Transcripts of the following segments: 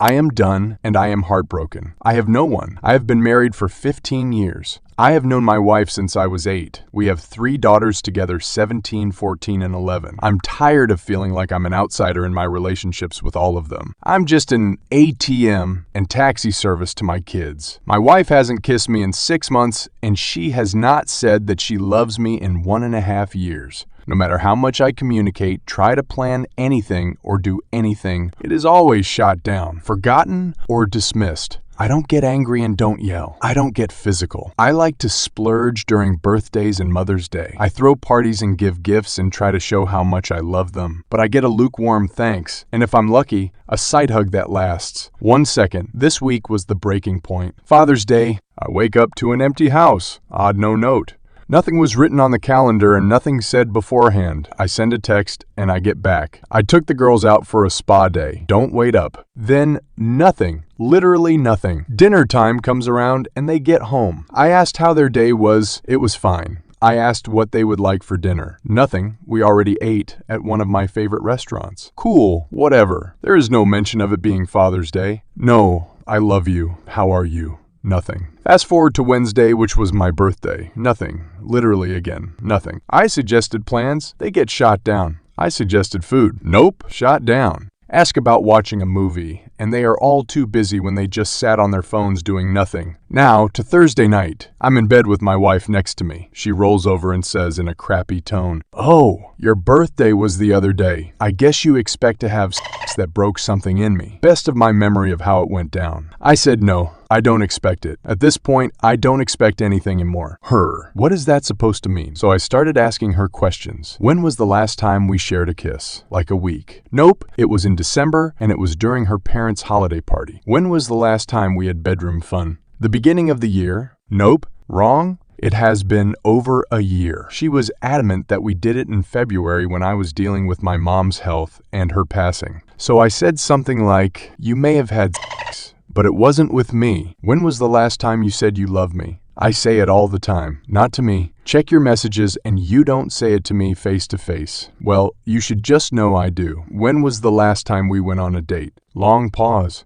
I am done and I am heartbroken. I have no one. I have been married for 15 years. I have known my wife since I was 8. We have 3 daughters together, 17, 14, and 11. I'm tired of feeling like I'm an outsider in my relationships with all of them. I'm just an ATM and taxi service to my kids. My wife hasn't kissed me in 6 months, and she has not said that she loves me in 1.5 years. No matter how much I communicate, try to plan anything, or do anything, it is always shot down, forgotten, or dismissed. I don't get angry and don't yell. I don't get physical. I like to splurge during birthdays and Mother's Day. I throw parties and give gifts and try to show how much I love them. But I get a lukewarm thanks, and if I'm lucky, a side hug that lasts 1 second. This week was the breaking point. Father's Day, I wake up to an empty house. Odd no note. Nothing was written on the calendar and nothing said beforehand. I send a text and I get back. I took the girls out for a spa day. Don't wait up. Then nothing. Literally nothing. Dinner time comes around and they get home. I asked how their day was. It was fine. I asked what they would like for dinner. Nothing. We already ate at one of my favorite restaurants. Cool. Whatever. There is no mention of it being Father's Day. No. I love you. How are you? Nothing. Fast forward to Wednesday, which was my birthday. Nothing. Literally again, nothing. I suggested plans. They get shot down. I suggested food. Nope, shot down. Ask about watching a movie, and they are all too busy when they just sat on their phones doing nothing. Now to Thursday night. I'm in bed with my wife next to me. She rolls over and says in a crappy tone, "Oh, your birthday was the other day. I guess you expect to have sex that broke something in me." Best of my memory of how it went down. I said no. I don't expect it. At this point, I don't expect anything anymore. What is that supposed to mean? So I started asking her questions. When was the last time we shared a kiss? Like a week. Nope, it was in December, and it was during her parents' holiday party. When was the last time we had bedroom fun? The beginning of the year? Nope. Wrong? It has been over a year. She was adamant that we did it in February when I was dealing with my mom's health and her passing. So I said something like, "You may have had sex, but it wasn't with me. When was the last time you said you love me?" I say it all the time. Not to me. Check your messages and you don't say it to me face to face. Well, you should just know I do. When was the last time we went on a date? Long pause.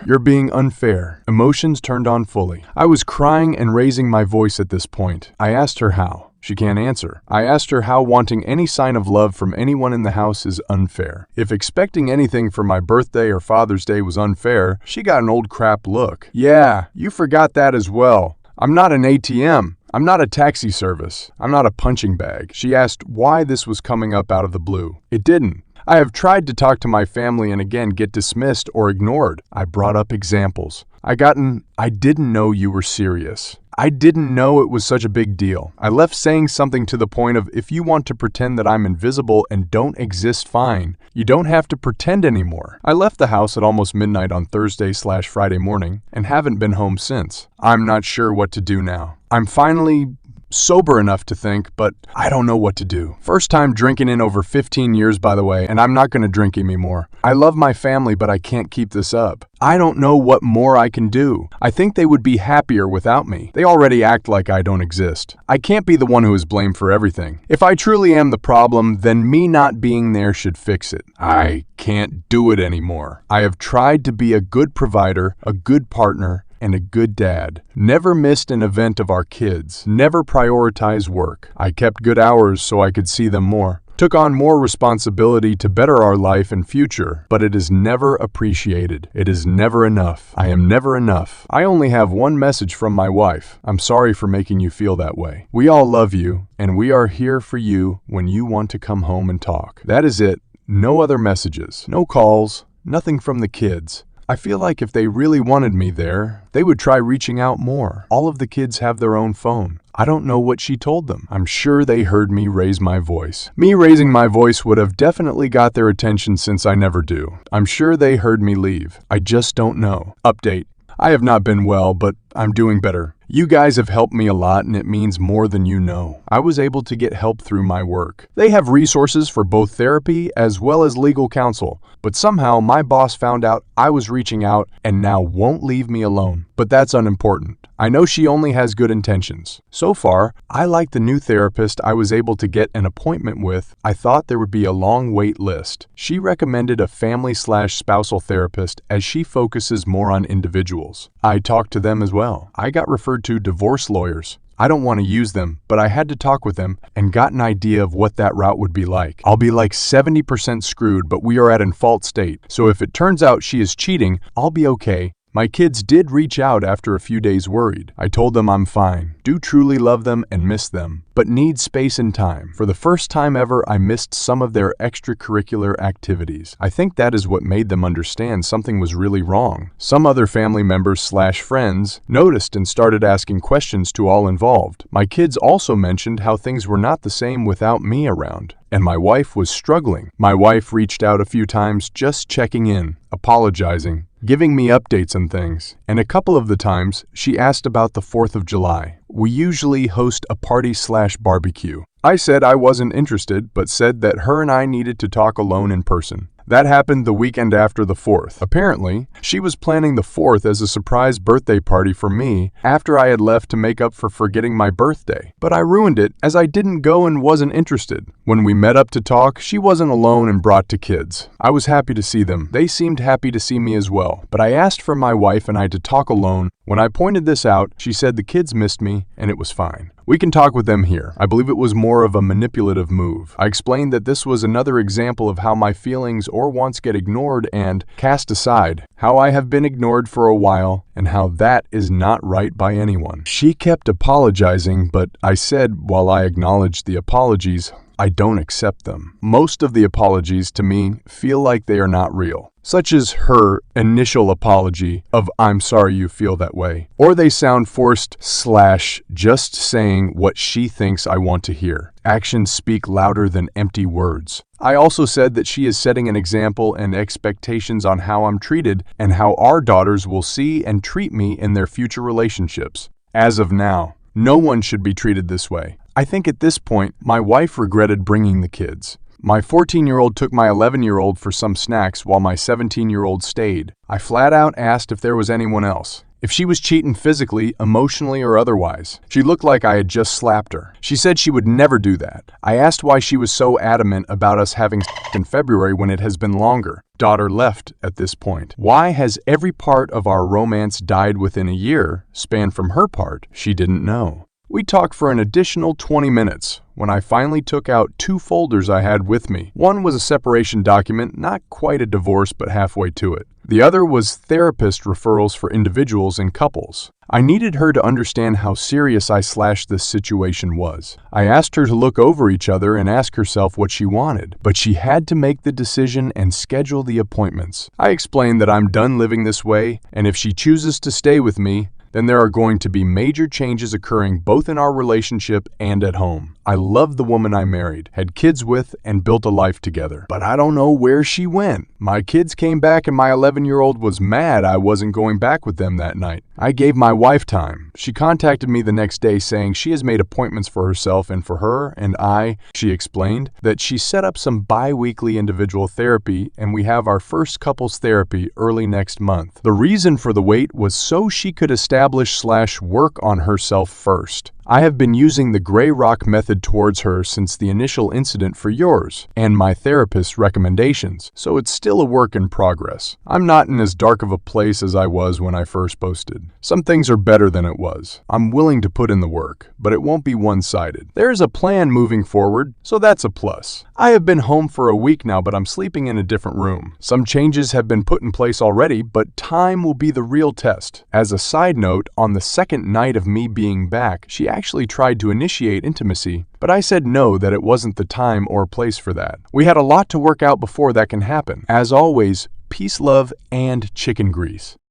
You're being unfair. Emotions turned on fully. I was crying and raising my voice at this point. I asked her how. She can't answer. I asked her how wanting any sign of love from anyone in the house is unfair. If expecting anything for my birthday or Father's Day was unfair, she got an old crap look. Yeah, you forgot that as well. I'm not an ATM. I'm not a taxi service. I'm not a punching bag. She asked why this was coming up out of the blue. It didn't. I have tried to talk to my family and again get dismissed or ignored. I brought up examples. I didn't know you were serious. I didn't know it was such a big deal. I left saying something to the point of, if you want to pretend that I'm invisible and don't exist, fine. You don't have to pretend anymore. I left the house at almost midnight on Thursday/Friday morning and haven't been home since. I'm not sure what to do now. I'm finally sober enough to think, but I don't know what to do. First time drinking in over 15 years, by the way, and I'm not going to drink anymore. I love my family, but I can't keep this up. I don't know what more I can do. I think they would be happier without me. They already act like I don't exist. I can't be the one who is blamed for everything. If I truly am the problem, then me not being there should fix it. I can't do it anymore. I have tried to be a good provider, a good partner, and a good dad. Never missed an event of our kids. Never prioritized work. I kept good hours so I could see them more. Took on more responsibility to better our life and future, but it is never appreciated. It is never enough. I am never enough. I only have one message from my wife. I'm sorry for making you feel that way. We all love you, and we are here for you when you want to come home and talk. That is it. No other messages. No calls. Nothing from the kids. I feel like if they really wanted me there, they would try reaching out more. All of the kids have their own phone. I don't know what she told them. I'm sure they heard me raise my voice. Me raising my voice would have definitely got their attention since I never do. I'm sure they heard me leave. I just don't know. Update. I have not been well, but I'm doing better. You guys have helped me a lot and it means more than you know. I was able to get help through my work. They have resources for both therapy as well as legal counsel, but somehow my boss found out I was reaching out and now won't leave me alone. But that's unimportant. I know she only has good intentions. So far, I like the new therapist I was able to get an appointment with. I thought there would be a long wait list. She recommended a family/spousal therapist as she focuses more on individuals. I talked to them as well. I got referred to divorce lawyers. I don't want to use them, but I had to talk with them and got an idea of what that route would be like. I'll be like 70% screwed, but we are at an fault state. So if it turns out she is cheating, I'll be okay. My kids did reach out after a few days worried. I told them I'm fine, do truly love them and miss them, but need space and time. For the first time ever, I missed some of their extracurricular activities. I think that is what made them understand something was really wrong. Some other family members/friends noticed and started asking questions to all involved. My kids also mentioned how things were not the same without me around. And my wife was struggling. My wife reached out a few times just checking in, apologizing, giving me updates on things. And a couple of the times, she asked about the 4th of July. We usually host a party/barbecue. I said I wasn't interested, but said that her and I needed to talk alone in person. That happened the weekend after the 4th. Apparently, she was planning the 4th as a surprise birthday party for me after I had left to make up for forgetting my birthday. But I ruined it as I didn't go and wasn't interested. When we met up to talk, she wasn't alone and brought 2 kids. I was happy to see them. They seemed happy to see me as well. But I asked for my wife and I to talk alone. When I pointed this out, she said the kids missed me and it was fine. We can talk with them here. I believe it was more of a manipulative move. I explained that this was another example of how my feelings or wants get ignored and cast aside, how I have been ignored for a while, and how that is not right by anyone. She kept apologizing, but I said, while I acknowledged the apologies, I don't accept them. Most of the apologies to me feel like they are not real, such as her initial apology of "I'm sorry you feel that way," or they sound forced / just saying what she thinks I want to hear. Actions speak louder than empty words. I also said that she is setting an example and expectations on how I'm treated and how our daughters will see and treat me in their future relationships. As of now, no one should be treated this way. I think at this point, my wife regretted bringing the kids. My 14-year-old took my 11-year-old for some snacks while my 17-year-old stayed. I flat out asked if there was anyone else, if she was cheating physically, emotionally, or otherwise. She looked like I had just slapped her. She said she would never do that. I asked why she was so adamant about us having in February when it has been longer. Daughter left at this point. Why has every part of our romance died within a year, span from her part? She didn't know. We talked for an additional 20 minutes when I finally took out 2 folders I had with me. One was a separation document, not quite a divorce, but halfway to it. The other was therapist referrals for individuals and couples. I needed her to understand how serious this situation was. I asked her to look over each other and ask herself what she wanted, but she had to make the decision and schedule the appointments. I explained that I'm done living this way, and if she chooses to stay with me, then there are going to be major changes occurring both in our relationship and at home. I love the woman I married, had kids with, and built a life together. But I don't know where she went. My kids came back and my 11-year-old was mad I wasn't going back with them that night. I gave my wife time. She contacted me the next day saying she has made appointments for herself and for her and she explained that she set up some bi-weekly individual therapy and we have our first couples therapy early next month. The reason for the wait was so she could establish/work on herself first. I have been using the gray rock method towards her since the initial incident for yours and my therapist's recommendations, so it's still a work in progress. I'm not in as dark of a place as I was when I first posted. Some things are better than it was. I'm willing to put in the work, but it won't be one-sided. There is a plan moving forward, so that's a plus. I have been home for a week now, but I'm sleeping in a different room. Some changes have been put in place already, but time will be the real test. As a side note, on the second night of me being back, she actually tried to initiate intimacy, but I said no, that it wasn't the time or place for that. We had a lot to work out before that can happen. As always, peace, love, and chicken grease.